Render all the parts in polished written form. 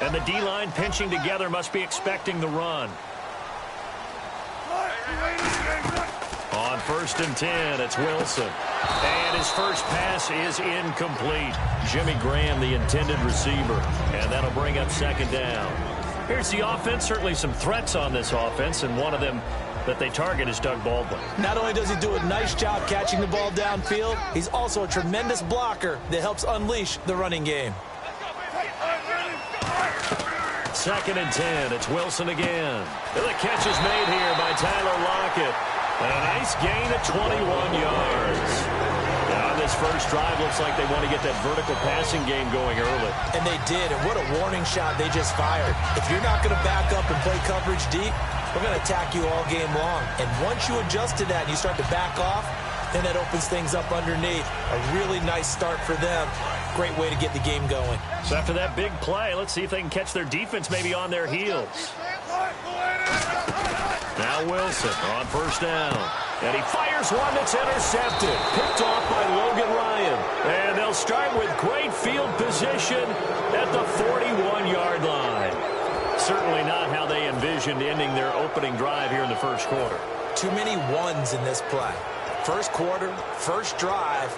And the D-line pinching together must be expecting the run. On 1st and 10, it's Wilson. And his first pass is incomplete. Jimmy Graham, the intended receiver. And that'll bring up 2nd down. Here's the offense. Certainly some threats on this offense, and one of them that they target is Doug Baldwin. Not only does he do a nice job catching the ball downfield, he's also a tremendous blocker that helps unleash the running game. 2nd and 10. It's Wilson again. And the catch is made here by Tyler Lockett. And a nice gain of 21 yards. Now, this first drive looks like they want to get that vertical passing game going early. And they did, and what a warning shot they just fired. If you're not going to back up and play coverage deep, we're going to attack you all game long. And once you adjust to that and you start to back off, then that opens things up underneath. A really nice start for them. Great way to get the game going. So after that big play, let's see if they can catch their defense maybe on their heels. Now Wilson on 1st down. And he fires one that's intercepted. Picked off by Logan Ryan. And they'll start with great field position at the 41-yard line. Certainly not how they envisioned ending their opening drive here in the first quarter. Too many ones in this play. First quarter, first drive,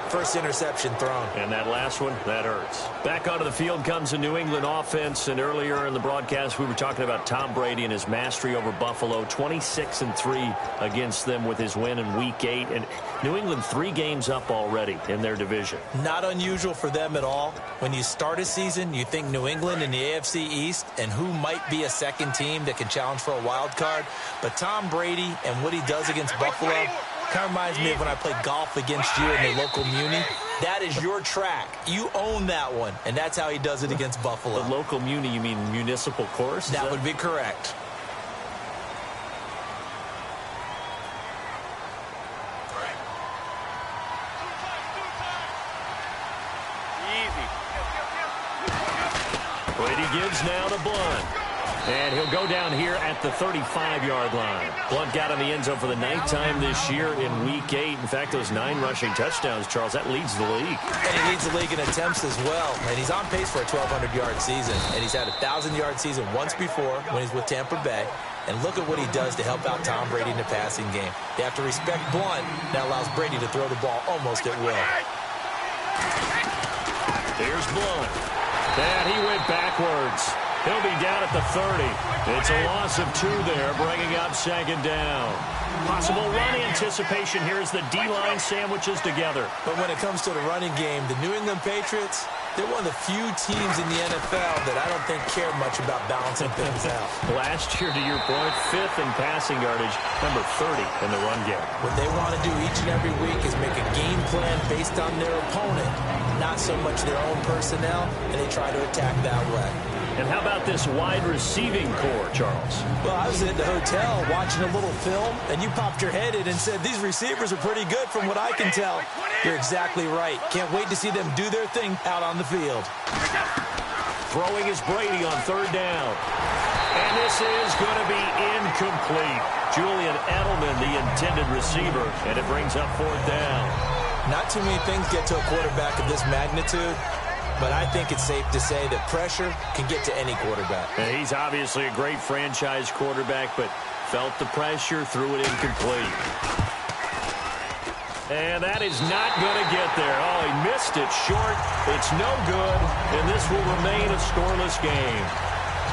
first interception thrown. And that last one, that hurts. Back onto the field comes the New England offense. And earlier in the broadcast, we were talking about Tom Brady and his mastery over Buffalo. 26-3 against them with his win in Week 8. And New England 3 games up already in their division. Not unusual for them at all. When you start a season, you think New England in the AFC East and who might be a second team that can challenge for a wild card. But Tom Brady and what he does against Buffalo kind of reminds me of when I played golf against you in the local muni. That is your track. You own that one, and that's how he does it against Buffalo. The local muni, you mean municipal course? That would be correct. Brady gives now to Blunt. And he'll go down here at the 35-yard line. Blunt got in the end zone for the 9th time this year in Week 8. In fact, those 9 rushing touchdowns, Charles, that leads the league. And he leads the league in attempts as well. And he's on pace for a 1,200-yard season. And he's had a 1,000-yard season once before when he's with Tampa Bay. And look at what he does to help out Tom Brady in the passing game. They have to respect Blunt. That allows Brady to throw the ball almost at will. Here's Blunt. And he went backwards. He'll be down at the 30. It's a loss of 2 there, bringing up 2nd down. Possible run anticipation here as the D-line sandwiches together. But when it comes to the running game, the New England Patriots, they're one of the few teams in the NFL that I don't think care much about balancing things out. Last year, to your point, 5th in passing yardage, number 30 in the run game. What they want to do each and every week is make a game plan based on their opponent, not so much their own personnel, and they try to attack that way. And how about this wide receiving core, Charles? Well, I was at the hotel watching a little film, and you popped your head in and said, these receivers are pretty good from what I can tell. You're exactly right. Can't wait to see them do their thing out on the field. Throwing is Brady on 3rd down. And this is going to be incomplete. Julian Edelman, the intended receiver, and it brings up 4th down. Not too many things get to a quarterback of this magnitude. But I think it's safe to say that pressure can get to any quarterback. And he's obviously a great franchise quarterback, but felt the pressure, threw it incomplete. And that is not going to get there. Oh, he missed it short. It's no good, and this will remain a scoreless game.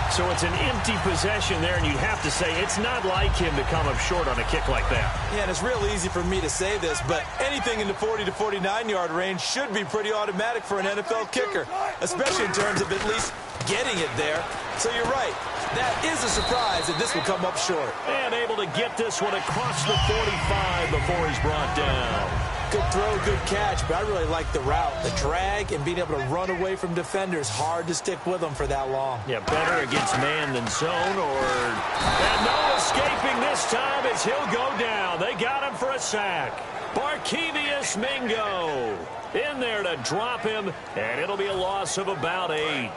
So it's an empty possession there, and you'd have to say it's not like him to come up short on a kick like that. Yeah, and it's real easy for me to say this, but anything in the 40 to 49-yard range should be pretty automatic for an NFL kicker, especially in terms of at least getting it there. So you're right. That is a surprise that this will come up short. And able to get this one across the 45 before he's brought down. Good throw, good catch, but I really like the route. The drag and being able to run away from defenders, hard to stick with them for that long. Yeah, better against man than zone, and no escaping this time as he'll go down. They got him for a sack. Barkevious Mingo in there to drop him, and it'll be a loss of about 8.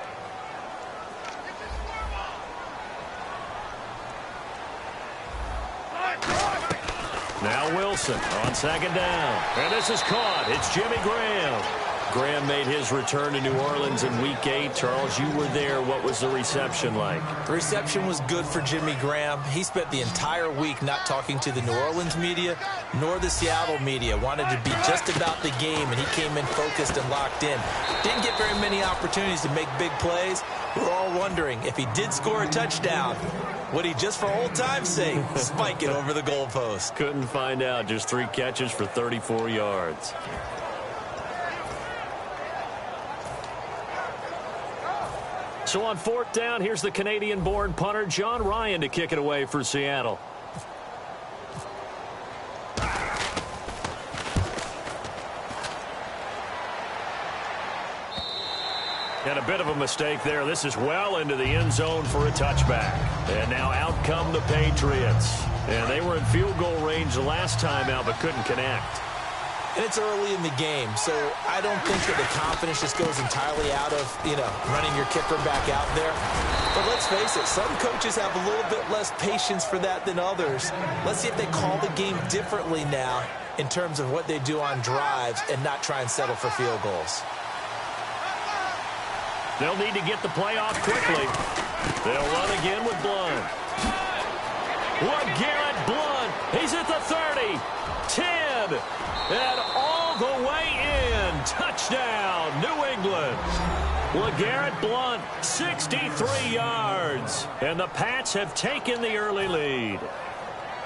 Now Wilson on 2nd down. And this is caught. It's Jimmy Graham. Graham made his return to New Orleans in Week 8. Charles, you were there. What was the reception like? The reception was good for Jimmy Graham. He spent the entire week not talking to the New Orleans media nor the Seattle media. Wanted to be just about the game, and he came in focused and locked in. Didn't get very many opportunities to make big plays. We were all wondering if he did score a touchdown, would he, just for old time's sake, spike it over the goalpost? Couldn't find out. Just 3 catches for 34 yards. So on 4th down, here's the Canadian-born punter John Ryan to kick it away for Seattle. And a bit of a mistake there. This is well into the end zone for a touchback. And now out come the Patriots. And they were in field goal range the last time out, but couldn't connect. And it's early in the game, so I don't think that the confidence just goes entirely out of, running your kicker back out there. But let's face it, some coaches have a little bit less patience for that than others. Let's see if they call the game differently now in terms of what they do on drives and not try and settle for field goals. They'll need to get the play off quickly. They'll run again with Blunt. Garrett Blunt. He's at the 30. 10. And all the way in. Touchdown, New England. LeGarrette Blunt, 63 yards. And the Pats have taken the early lead.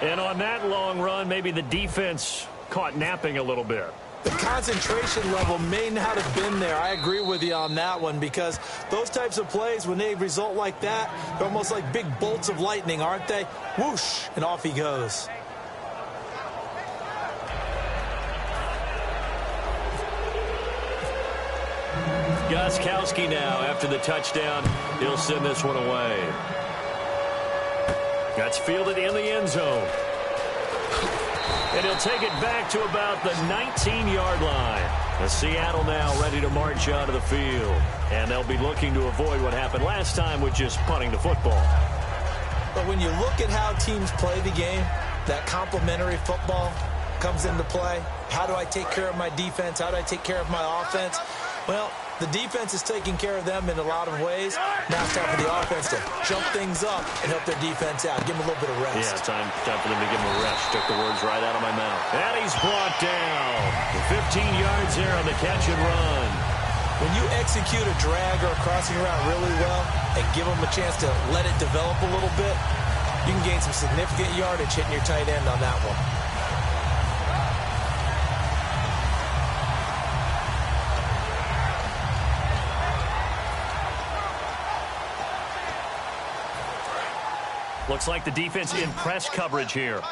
And on that long run, maybe the defense caught napping a little bit. The concentration level may not have been there. I agree with you on that one, because those types of plays, when they result like that, they're almost like big bolts of lightning, aren't they? Whoosh, and off he goes. Gostkowski now, after the touchdown, he'll send this one away. That's fielded in the end zone. And he'll take it back to about the 19-yard line. And Seattle now ready to march out of the field. And they'll be looking to avoid what happened last time with just punting the football. But when you look at how teams play the game, that complementary football comes into play. How do I take care of my defense? How do I take care of my offense? Well, the defense is taking care of them in a lot of ways. Now it's time for the offense to jump things up and help their defense out. Give them a little bit of rest. Yeah, time for them to give them a rest. Took the words right out of my mouth. And he's brought down. 15 yards there on the catch and run. When you execute a drag or a crossing route really well and give them a chance to let it develop a little bit, you can gain some significant yardage hitting your tight end on that one. Looks like the defense in press coverage here.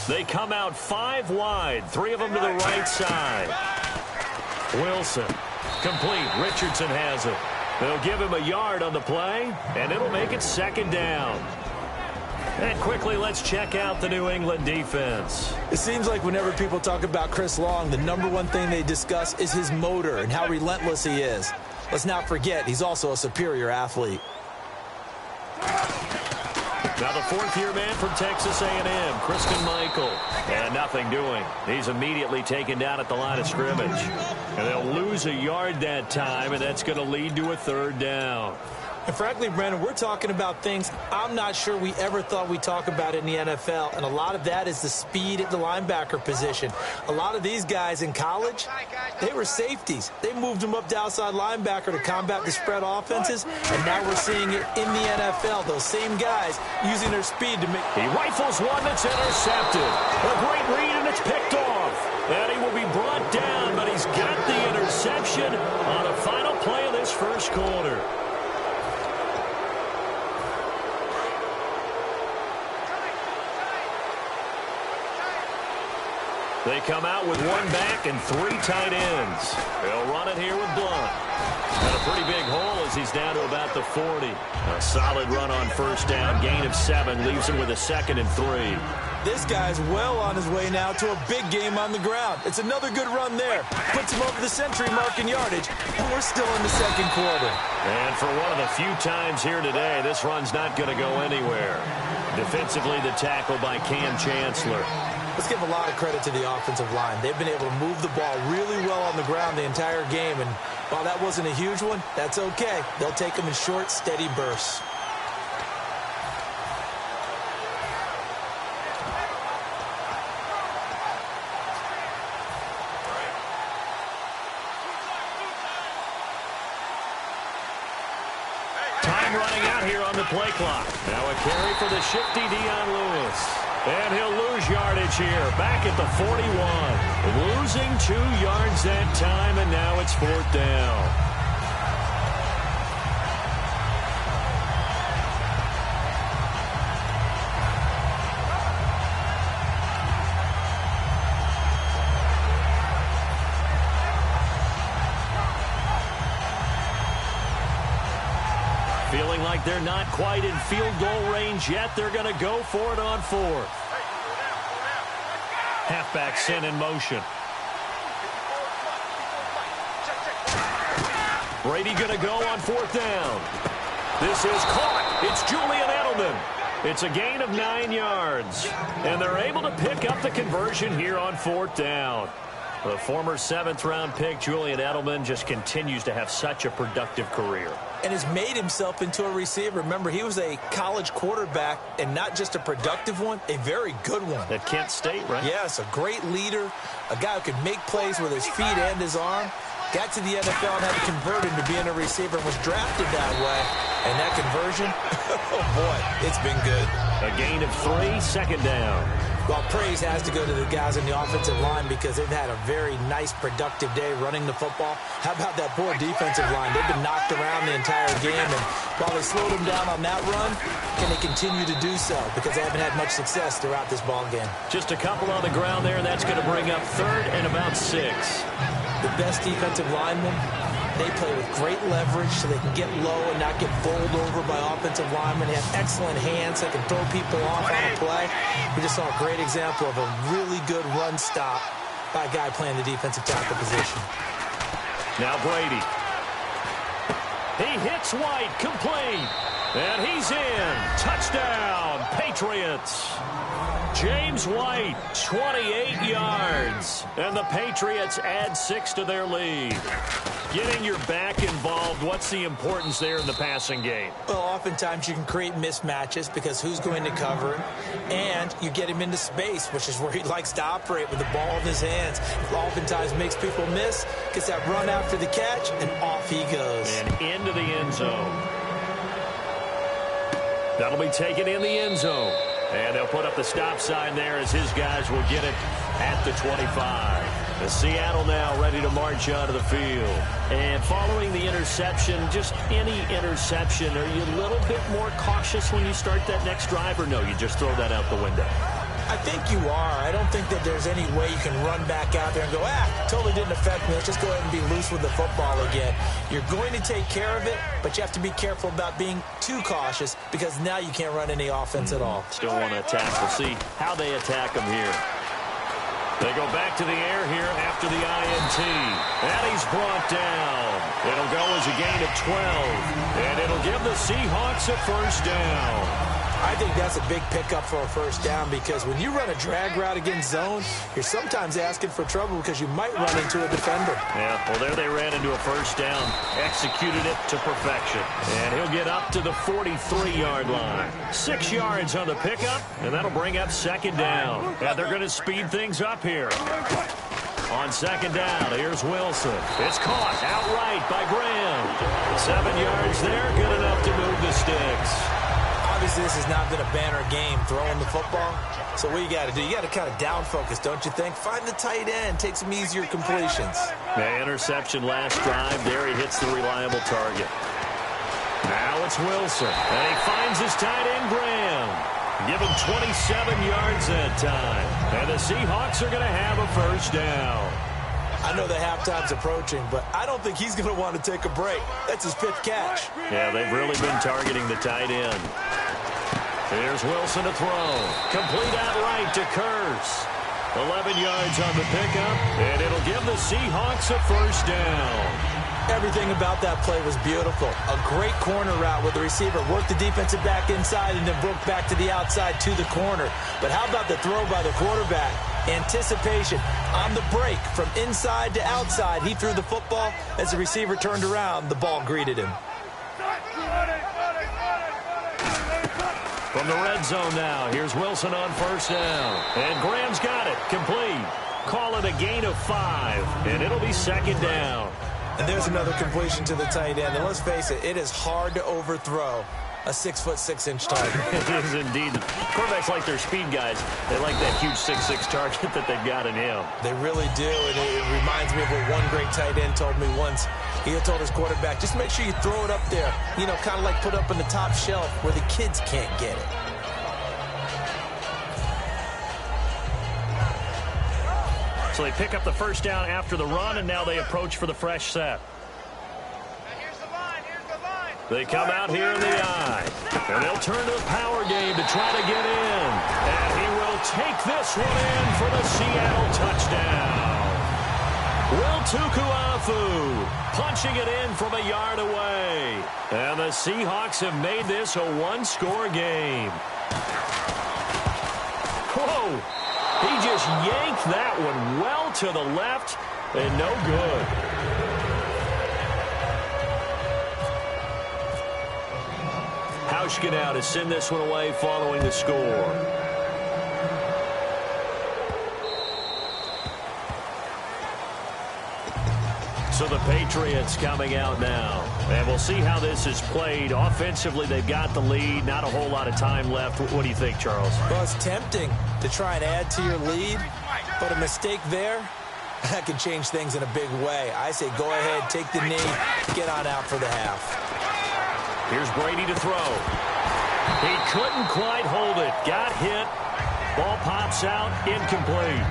They come out 5 wide, 3 of them to the right side. Wilson, complete. Richardson has it. They'll give him a yard on the play, and it'll make it 2nd down. And quickly, let's check out the New England defense. It seems like whenever people talk about Chris Long, the #1 thing they discuss is his motor and how relentless he is. Let's not forget, he's also a superior athlete. Now the 4th-year man from Texas A&M, Christian Michael. And nothing doing. He's immediately taken down at the line of scrimmage. And they'll lose a yard that time, and that's going to lead to a 3rd down. And frankly, Brandon, we're talking about things I'm not sure we ever thought we'd talk about in the NFL. And a lot of that is the speed at the linebacker position. A lot of these guys in college, they were safeties. They moved them up to outside linebacker to combat the spread offenses. And now we're seeing it in the NFL. Those same guys using their speed to make... He rifles one that's intercepted. A great read, and it's picked off. And he will be brought down, but he's got the interception on the final play of this first quarter. They come out with 1 back and 3 tight ends. They'll run it here with Blunt. And a pretty big hole as he's down to about the 40. A solid run on 1st down. Gain of 7 leaves him with a 2nd and 3. This guy's well on his way now to a big game on the ground. It's another good run there. Puts him over the century mark in yardage. And we're still in the 2nd quarter. And for one of the few times here today, this run's not going to go anywhere. Defensively, the tackle by Cam Chancellor. Let's give a lot of credit to the offensive line. They've been able to move the ball really well on the ground the entire game, and while that wasn't a huge one, that's okay. They'll take them in short, steady bursts. Time running out here on the play clock. Now a carry for the shifty Dion Lewis. And he'll lose yardage here, back at the 41. Losing 2 yards that time, and now it's 4th down. Feeling like they're not quite in field goal range yet. They're going to go for it on 4th. Halfback sent in motion. Brady going to go on 4th down. This is caught. It's Julian Edelman. It's a gain of 9 yards. And they're able to pick up the conversion here on 4th down. The former 7th-round pick, Julian Edelman, just continues to have such a productive career. And has made himself into a receiver. Remember, he was a college quarterback, and not just a productive one, a very good one. At Kent State, right? Yes, a great leader, a guy who could make plays with his feet and his arm. Got to the NFL and had to convert into being a receiver and was drafted that way. And that conversion, oh boy, it's been good. A gain of 3, 2nd down. Well, praise has to go to the guys in the offensive line because they've had a very nice, productive day running the football. How about that poor defensive line? They've been knocked around the entire game, and while they slowed them down on that run, can they continue to do so? Because they haven't had much success throughout this ball game. Just a couple on the ground there, and that's going to bring up 3rd and about 6. The best defensive linemen, they play with great leverage so they can get low and not get bowled over by offensive linemen. They have excellent hands. They can throw people off on a play. We just saw a great example of a really good run stop by a guy playing the defensive tackle position. Now Brady. He hits White, complete. And he's in. Touchdown, Patriots. James White, 28 yards. And the Patriots add 6 to their lead. Getting your back involved, what's the importance there in the passing game? Well, oftentimes you can create mismatches because who's going to cover him? And you get him into space, which is where he likes to operate with the ball in his hands. Oftentimes makes people miss, gets that run after the catch, and off he goes. And into the end zone. That'll be taken in the end zone. And they'll put up the stop sign there as his guys will get it at the 25. The Seattle now ready to march onto the field. And following the interception, just any interception, are you a little bit more cautious when you start that next drive, or no, you just throw that out the window? I think you are. I don't think that there's any way you can run back out there and go, totally didn't affect me. Let's just go ahead and be loose with the football again. You're going to take care of it, but you have to be careful about being too cautious because now you can't run any offense at all. Still want to attack. We'll see how they attack them here. They go back to the air here after the INT. And he's brought down. It'll go as a gain of 12. And it'll give the Seahawks a 1st down. I think that's a big pickup for a 1st down because when you run a drag route against zone, you're sometimes asking for trouble because you might run into a defender. Yeah, well, there they ran into a 1st down, executed it to perfection. And he'll get up to the 43-yard line. 6 yards on the pickup, and that'll bring up 2nd down. And they're going to speed things up here. On 2nd down, here's Wilson. It's caught outright by Graham. 7 yards there, good enough to move the sticks. Obviously, this has not been a banner game throwing the football. So what you got to do, you got to kind of down focus, don't you think? Find the tight end, take some easier completions. The interception last drive. There he hits the reliable target. Now it's Wilson. And he finds his tight end, Graham. Give him 27 yards that time. And the Seahawks are going to have a 1st down. I know the halftime's approaching, but I don't think he's going to want to take a break. That's his 5th catch. Yeah, they've really been targeting the tight end. Here's Wilson to throw. Complete outright to Kurtz. 11 yards on the pickup, and it'll give the Seahawks a first down. Everything about that play was beautiful. A great corner route where the receiver worked the defensive back inside and then broke back to the outside to the corner. But how about the throw by the quarterback? Anticipation on the break from inside to outside. He threw the football. As the receiver turned around, the ball greeted him. From the red zone now, here's Wilson on first down. And Graham's got it, complete. Call it a gain of 5, and it'll be second down. And there's another completion to the tight end. And let's face it, it is hard to overthrow a 6'6" target. It is indeed. Quarterbacks like their speed guys. They like that huge 6'6" target that they've got in him. They really do, and it reminds me of what one great tight end told me once. He had told his quarterback, just make sure you throw it up there, you know, kind of like put up on the top shelf where the kids can't get it. So they pick up the first down after the run, and now they approach for the fresh set. They come out here in the I, and they'll turn to the power game to try to get in. And he will take this one in for the Seattle touchdown. Will Tukuafu punching it in from a yard away. And the Seahawks have made this a one-score game. Whoa! He just yanked that one well to the left, and no good. Hauschka now to send this one away following the score. So the Patriots coming out now. And we'll see how this is played. Offensively, they've got the lead. Not a whole lot of time left. What do you think, Charles? Well, it's tempting to try and add to your lead, but a mistake there, that can change things in a big way. I say go ahead, take the knee, get on out for the half. Here's Brady to throw. He couldn't quite hold it. Got hit. Ball pops out. Incomplete.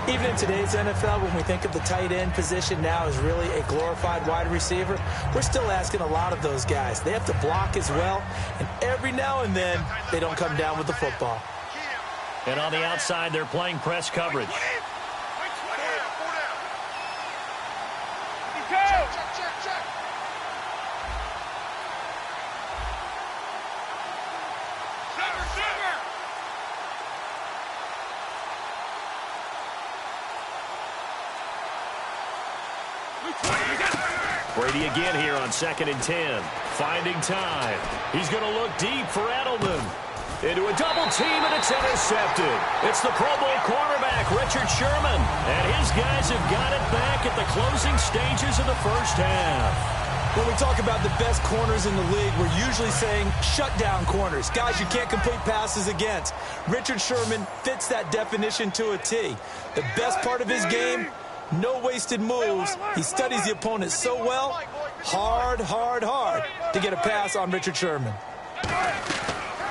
Even in today's NFL, when we think of the tight end position now as really a glorified wide receiver, we're still asking a lot of those guys. They have to block as well, and every now and then, they don't come down with the football. And on the outside, they're playing press coverage. Brady again here on 2nd and 10. Finding time. He's going to look deep for Edelman. Into a double team, and it's intercepted. It's the Pro Bowl cornerback, Richard Sherman. And his guys have got it back at the closing stages of the first half. When we talk about the best corners in the league, we're usually saying shutdown corners. Guys you can't complete passes against. Richard Sherman fits that definition to a T. The best part of his game, no wasted moves. He studies the opponent so well. Hard to get a pass on Richard Sherman.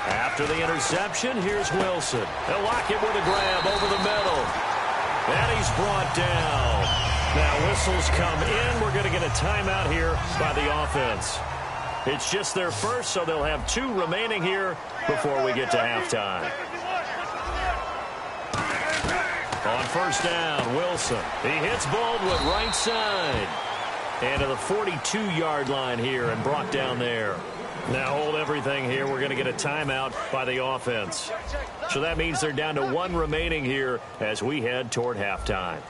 After the interception, here's Wilson. They'll lock it with a grab over the middle. And he's brought down. Now whistles come in. We're going to get a timeout here by the offense. It's just their first, so they'll have 2 remaining here before we get to halftime. On first down, Wilson. He hits Baldwin right side. And to the 42-yard line here and brought down there. Now hold everything here. We're going to get a timeout by the offense. So that means they're down to 1 remaining here as we head toward halftime.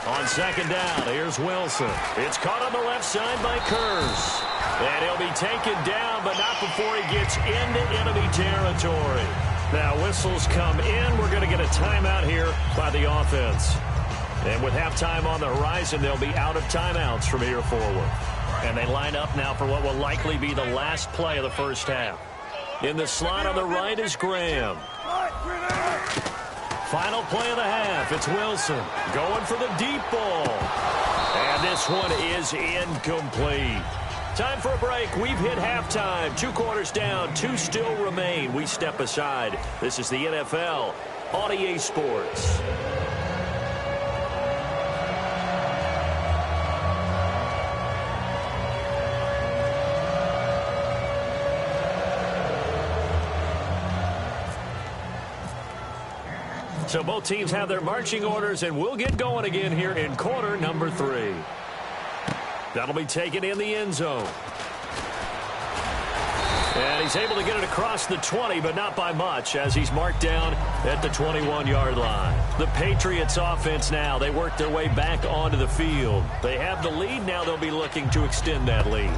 On second down, here's Wilson. It's caught on the left side by Kurz. And he'll be taken down, but not before he gets into enemy territory. Now whistles come in. We're going to get a timeout here by the offense. And with halftime on the horizon, they'll be out of timeouts from here forward. And they line up now for what will likely be the last play of the first half. In the slot on the right is Graham. Final play of the half. It's Wilson going for the deep ball. And this one is incomplete. Time for a break. We've hit halftime. 2 quarters down. 2 still remain. We step aside. This is the NFL on EA Sports. So both teams have their marching orders, and we'll get going again here in quarter number 3. That'll be taken in the end zone. And he's able to get it across the 20, but not by much, as he's marked down at the 21-yard line. The Patriots offense now, they work their way back onto the field. They have the lead. Now they'll be looking to extend that lead.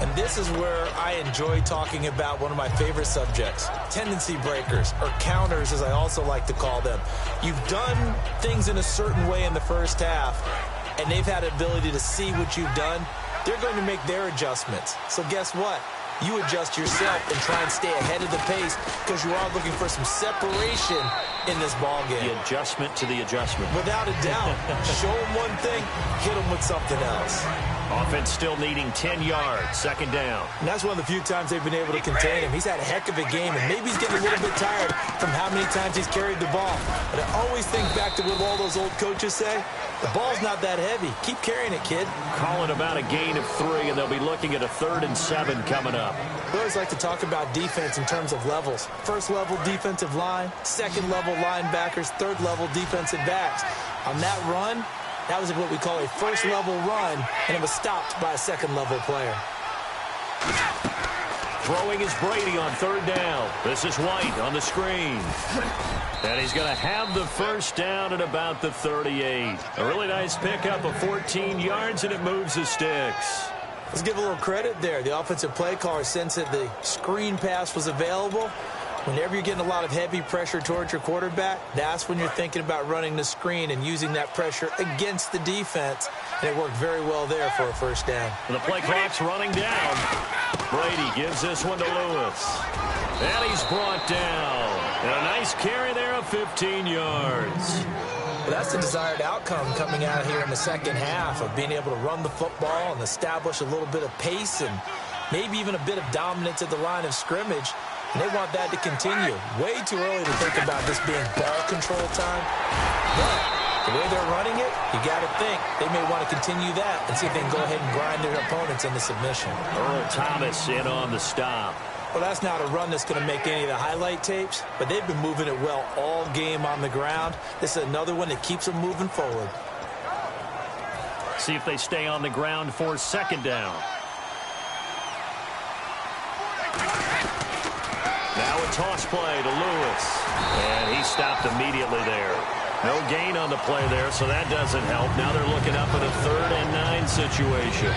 And this is where I enjoy talking about one of my favorite subjects, tendency breakers, or counters, as I also like to call them. You've done things in a certain way in the first half, and they've had the ability to see what you've done. They're going to make their adjustments. So guess what? You adjust yourself and try and stay ahead of the pace because you are looking for some separation in this ball game. The adjustment to the adjustment. Without a doubt. Show them one thing, hit them with something else. Offense still needing 10 yards, second down. And that's one of the few times they've been able to contain him. He's had a heck of a game, and maybe he's getting a little bit tired from how many times he's carried the ball. But I always think back to what all those old coaches say. The ball's not that heavy. Keep carrying it, kid. Calling about a gain of 3, and they'll be looking at a 3rd and 7 coming up. We always like to talk about defense in terms of levels. First level defensive line, second level linebackers, third level defensive backs. On that run, that was what we call a first level run, and it was stopped by a second level player. Throwing is Brady on 3rd down. This is White on the screen. And he's going to have the first down at about the 38. A really nice pickup of 14 yards, and it moves the sticks. Let's give a little credit there. The offensive play caller sensed that the screen pass was available. Whenever you're getting a lot of heavy pressure towards your quarterback, that's when you're thinking about running the screen and using that pressure against the defense. And it worked very well there for a first down. And the play clock's running down. Brady gives this one to Lewis. And he's brought down. And a nice carry there of 15 yards. Well, that's the desired outcome coming out here in the second half of being able to run the football and establish a little bit of pace and maybe even a bit of dominance at the line of scrimmage. And they want that to continue. Way too early to think about this being ball control time. But the way they're running it, you got to think they may want to continue that and see if they can go ahead and grind their opponents into submission. Earl Thomas in on the stop. Well, that's not a run that's going to make any of the highlight tapes, but they've been moving it well all game on the ground. This is another one that keeps them moving forward. See if they stay on the ground for second down. Now a toss play to Lewis. And he stopped immediately there. No gain on the play there, so that doesn't help. Now they're looking up at a 3rd and 9 situation.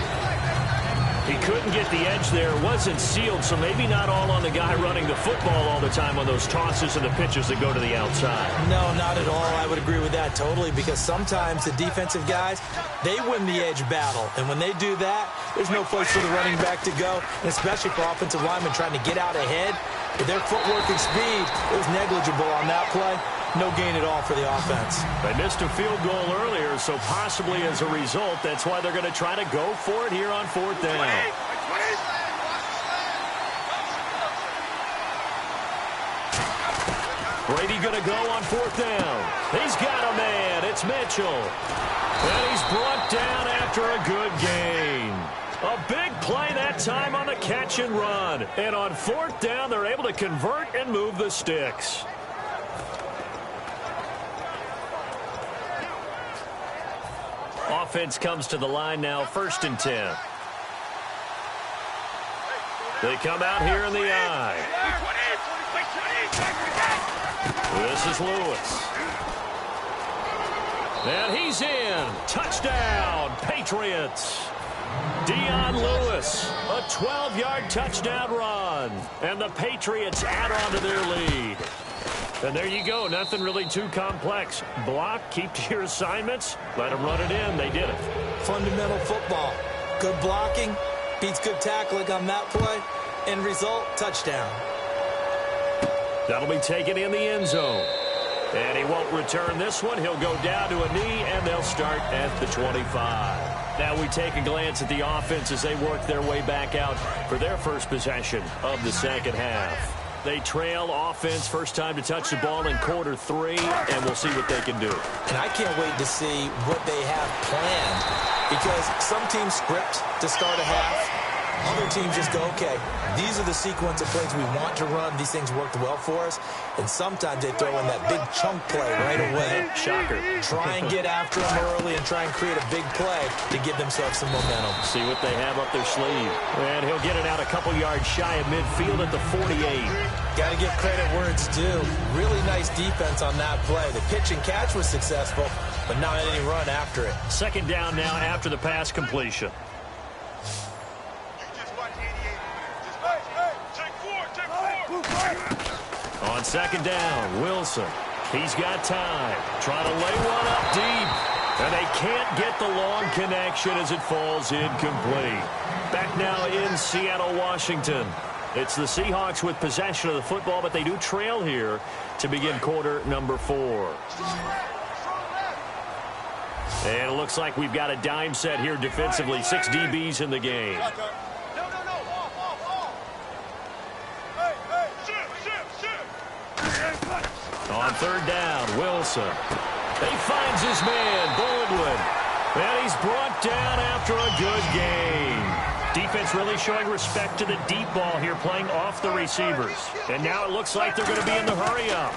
He couldn't get the edge there. It wasn't sealed, so maybe not all on the guy running the football all the time on those tosses and the pitches that go to the outside. No, not at all. I would agree with that totally because sometimes the defensive guys, they win the edge battle. And when they do that, there's no place for the running back to go, and especially for offensive linemen trying to get out ahead. With their footwork and speed, it was negligible on that play. No gain at all for the offense. They missed a field goal earlier, so possibly as a result, that's why they're going to try to go for it here on 4th down. Brady going to go on 4th down. He's got a man. It's Mitchell. And he's brought down after a good gain. A big play that time on the catch and run. And on 4th down, they're able to convert and move the sticks. Offense comes to the line now, 1st and 10. They come out here in the eye. This is Lewis. And he's in. Touchdown, Patriots. Dion Lewis, a 12-yard touchdown run. And the Patriots add on to their lead. And there you go. Nothing really too complex. Block, keep to your assignments, let them run it in. They did it. Fundamental football. Good blocking, beats good tackling on that play. End result, touchdown. That'll be taken in the end zone. And he won't return this one. He'll go down to a knee, and they'll start at the 25. Now we take a glance at the offense as they work their way back out for their first possession of the second half. They trail offense, first time to touch the ball in quarter 3, and we'll see what they can do. And I can't wait to see what they have planned because some teams script to start a half. Other teams just go, okay, these are the sequence of plays we want to run. These things worked well for us. And sometimes they throw in that big chunk play right away. Shocker. Try and get after them early and try and create a big play to give themselves some momentum. See what they have up their sleeve. And he'll get it out a couple yards shy of midfield at the 48. Got to give credit where it's due. Really nice defense on that play. The pitch and catch was successful, but not any run after it. Second down now after the pass completion. On second down, Wilson. He's got time. Trying to lay one up deep. And they can't get the long connection as it falls incomplete. Back now in Seattle, Washington. It's the Seahawks with possession of the football, but they do trail here to begin quarter number 4. And it looks like we've got a dime set here defensively. 6 DBs in the game. On third down, Wilson. He finds his man, Baldwin. And he's brought down after a good game. Defense really showing respect to the deep ball here, playing off the receivers. And now it looks like they're going to be in the hurry-up.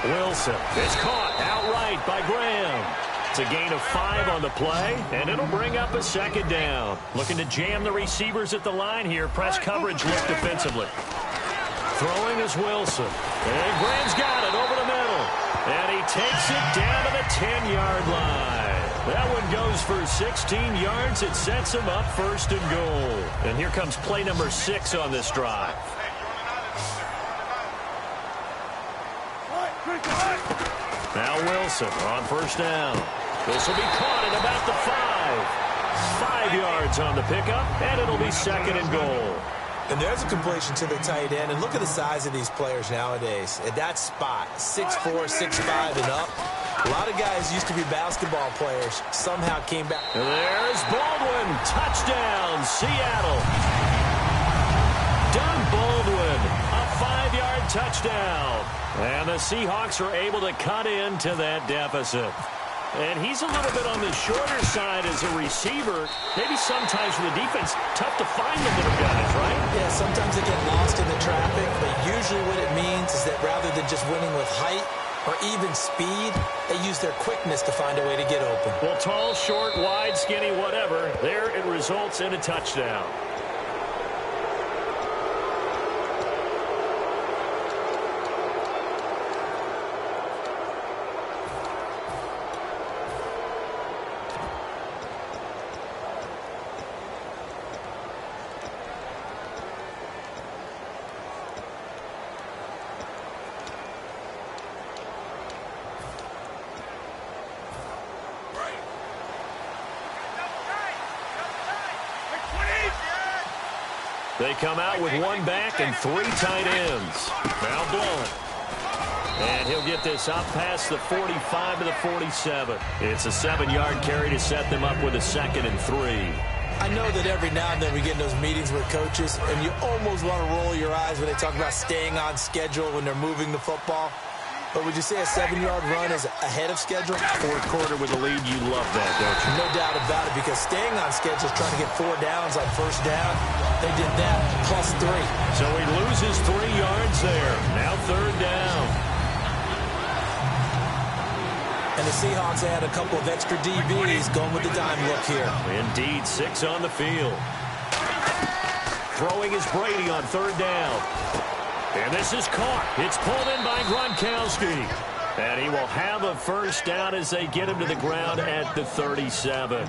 Wilson is caught outright by Graham. It's a gain of 5 on the play, and it'll bring up a second down. Looking to jam the receivers at the line here. Press coverage look defensively. Throwing is Wilson. And Graham's got it over the middle. And he takes it down to the 10-yard line. That one goes for 16 yards. It sets him up first and goal. And here comes play number 6 on this drive. Now Wilson on first down. This will be caught at about the 5. 5 yards on the pickup, and it'll be second and goal. And there's a completion to the tight end. And look at the size of these players nowadays. At that spot, 6'4", 6'5", and up. A lot of guys used to be basketball players. Somehow came back. And there's Baldwin. Touchdown, Seattle. Doug Baldwin, a 5-yard touchdown. And the Seahawks are able to cut into that deficit. And he's a little bit on the shorter side as a receiver. Maybe sometimes for the defense, tough to find the little guys, right? Yeah, sometimes they get lost in the traffic, but usually what it means is that rather than just winning with height or even speed, they use their quickness to find a way to get open. Well, tall, short, wide, skinny, whatever, there it results in a touchdown. They come out with 1 back and 3 tight ends. Now Blunt. And he'll get this up past the 45 to the 47. It's a 7-yard carry to set them up with a 2nd and 3. I know that every now and then we get in those meetings with coaches, and you almost want to roll your eyes when they talk about staying on schedule when they're moving the football. But would you say a 7-yard run is ahead of schedule? Fourth quarter with a lead, you love that, don't you? No doubt about it, because staying on schedule is trying to get 4 downs on first down. They did that, plus 3. So he loses 3 yards there. Now third down. And the Seahawks add a couple of extra DBs going with the dime look here. Indeed, 6 on the field. Throwing is Brady on third down. And this is caught. It's pulled in by Gronkowski. And he will have a first down as they get him to the ground at the 37.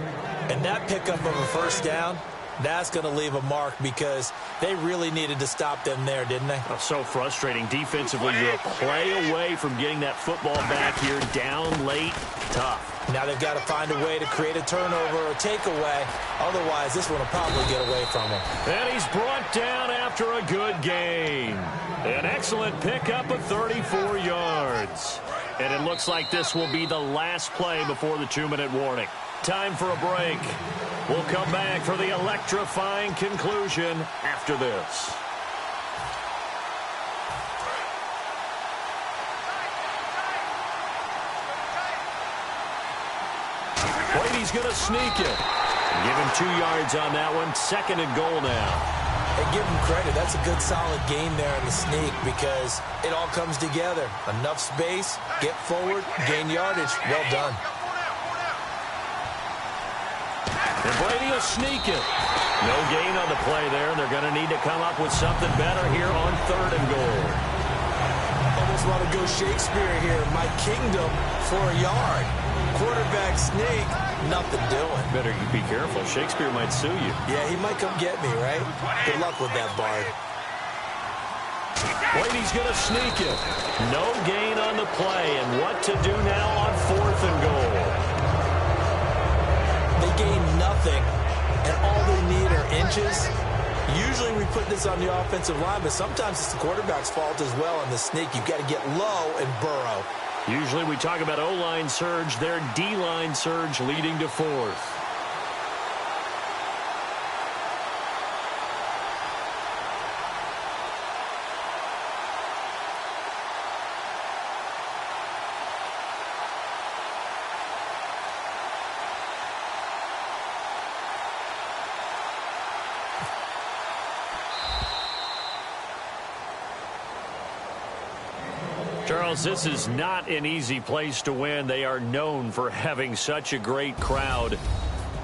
And that pickup of a first down, that's going to leave a mark because they really needed to stop them there, didn't they? Oh, so frustrating. Defensively, you're a play away from getting that football back here. Down late, tough. Now they've got to find a way to create a turnover or a takeaway. Otherwise, this one will probably get away from them. And he's brought down after a good gain. An excellent pickup of 34 yards. And it looks like this will be the last play before the 2-minute warning. Time for a break. We'll come back for the electrifying conclusion after this. Brady's going to sneak it. Give him 2 yards on that one. 2nd and goal now. And give him credit. That's a good, solid gain there in the sneak because it all comes together. Enough space, get forward, gain yardage. Well done. And Brady will sneak it. No gain on the play there, and they're going to need to come up with something better here on 3rd and goal. Almost want to go Shakespeare here. My kingdom for a yard. Quarterback sneak, nothing doing. Better be careful. Shakespeare might sue you. Yeah, he might come get me, right? Good luck with that, Bard. Brady's going to sneak it. No gain on the play, and what to do now on 4th and goal? They gain nothing, and all they need are inches. Usually we put this on the offensive line, but sometimes it's the quarterback's fault as well in the sneak. You've got to get low and burrow. Usually we talk about O-line surge, their D-line surge leading to 4th. Charles, this is not an easy place to win. They are known for having such a great crowd.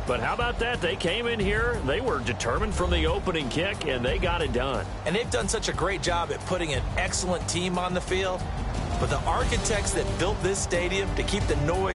But how about that? They came in here, they were determined from the opening kick, and they got it done. And they've done such a great job at putting an excellent team on the field. But the architects that built this stadium to keep the noise